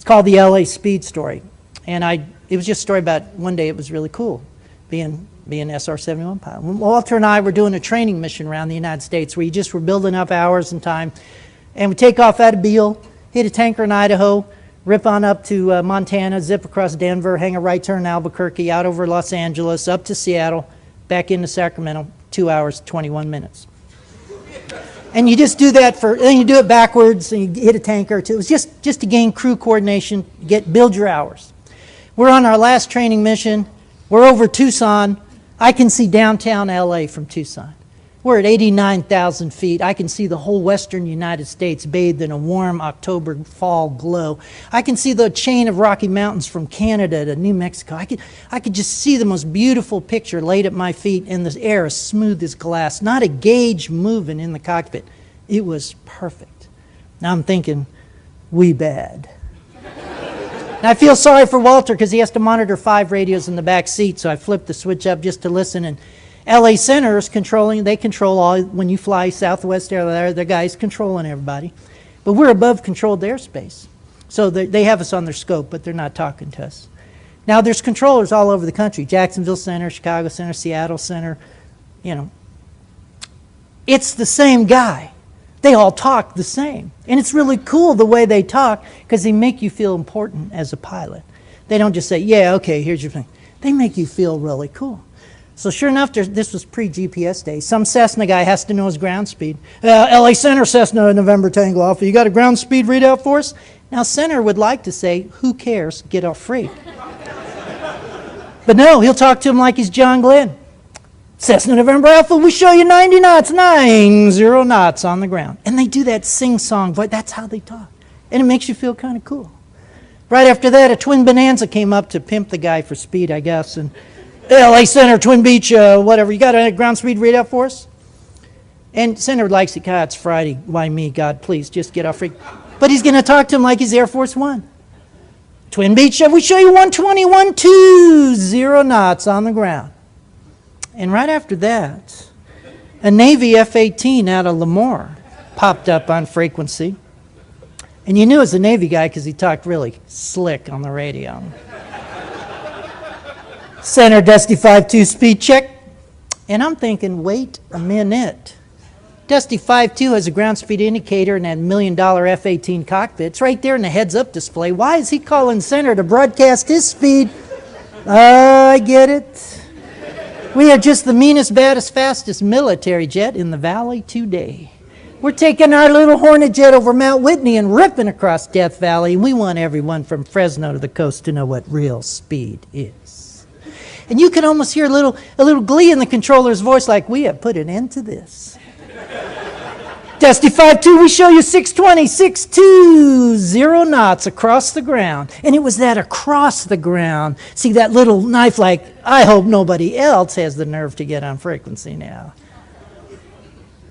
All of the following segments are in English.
It's called the LA Speed Story. And it was just a story about one day it was really cool being SR-71 pilot. Walter and I were doing a training mission around the United States where you just were building up hours and time. And we take off out of Beale, hit a tanker in Idaho, rip on up to Montana, zip across Denver, hang a right turn in Albuquerque, out over Los Angeles, up to Seattle, back into Sacramento, 2 hours, 21 minutes. And you just do that then you do it backwards, and you hit a tanker or two. It was just to gain crew coordination, build your hours. We're on our last training mission. We're over Tucson. I can see downtown LA from Tucson. We're at 89,000 feet. I can see the whole western United States bathed in a warm October fall glow. I can see the chain of Rocky Mountains from Canada to New Mexico. I could just see the most beautiful picture laid at my feet, and the air as smooth as glass. Not a gauge moving in the cockpit. It was perfect. Now I'm thinking, we bad. And I feel sorry for Walter because he has to monitor 5 radios in the back seat, so I flipped the switch up just to listen, and LA Center is they control all, when you fly Southwest Airlines, the guys controlling everybody. But we're above controlled airspace. So they have us on their scope, but they're not talking to us. Now there's controllers all over the country. Jacksonville Center, Chicago Center, Seattle Center, you know. It's the same guy. They all talk the same. And it's really cool the way they talk because they make you feel important as a pilot. They don't just say, yeah, okay, here's your thing. They make you feel really cool. So sure enough, this was pre-GPS days. Some Cessna guy has to know his ground speed. LA Center, Cessna, November Tango Alpha. You got a ground speed readout for us? Now Center would like to say, who cares, get off freight. But no, he'll talk to him like he's John Glenn. Cessna November Alpha, we show you 90 knots, 90 knots on the ground. And they do that sing-song, but that's how they talk. And it makes you feel kind of cool. Right after that, a twin Bonanza came up to pimp the guy for speed, I guess, and LA Center, Twin Beach, whatever. You got a ground speed readout for us? And Center likes it. God, it's Friday. Why me? God, please, just get off freak. But he's going to talk to him like he's Air Force One. Twin Beach, we show you 121, 20 knots on the ground. And right after that, a Navy F-18 out of Lemoore popped up on frequency. And you knew it was a Navy guy because he talked really slick on the radio. Center, Dusty 5-2, speed check. And I'm thinking, wait a minute. Dusty 5-2 has a ground speed indicator and that $1 million F-18 cockpit. It's right there in the heads-up display. Why is he calling Center to broadcast his speed? I get it. We are just the meanest, baddest, fastest military jet in the valley today. We're taking our little Hornet jet over Mount Whitney and ripping across Death Valley. And we want everyone from Fresno to the coast to know what real speed is. And you can almost hear a little glee in the controller's voice like, we have put an end to this. Dusty 5-2, we show you 620, 620 knots across the ground. And it was that across the ground. See that little knife like, I hope nobody else has the nerve to get on frequency now.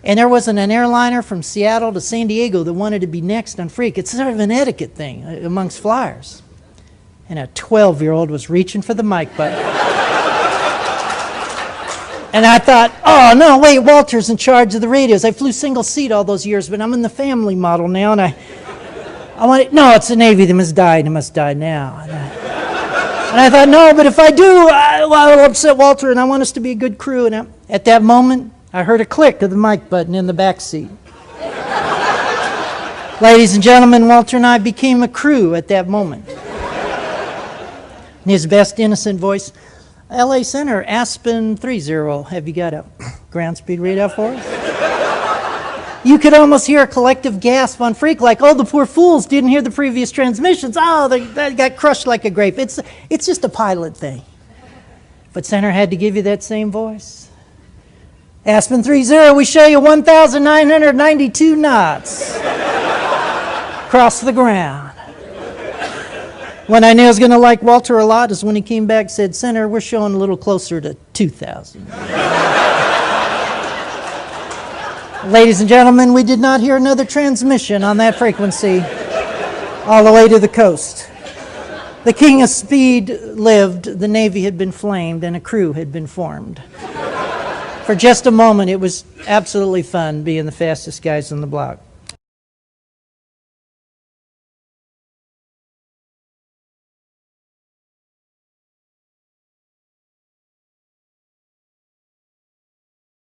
And there wasn't an airliner from Seattle to San Diego that wanted to be next on Freak. It's sort of an etiquette thing amongst flyers. And a 12-year-old was reaching for the mic button. And I thought, oh, no, wait, Walter's in charge of the radios. I flew single seat all those years, but I'm in the family model now, and I want it. No, it's the Navy. They must die. They must die now. And I thought, no, but if I do, I'll upset Walter, and I want us to be a good crew. And at that moment, I heard a click of the mic button in the back seat. Ladies and gentlemen, Walter and I became a crew at that moment. In his best innocent voice, LA Center, Aspen 30, have you got a ground speed readout for us? You could almost hear a collective gasp on Freak like, oh, the poor fools didn't hear the previous transmissions. Oh, they got crushed like a grape. It's just a pilot thing. But Center had to give you that same voice. Aspen 30, we show you 1,992 knots across the ground. When I knew I was going to like Walter a lot is when he came back and said, Center, we're showing a little closer to 2,000. Ladies and gentlemen, we did not hear another transmission on that frequency all the way to the coast. The king of speed lived, the Navy had been flamed, and a crew had been formed. For just a moment, it was absolutely fun being the fastest guys on the block.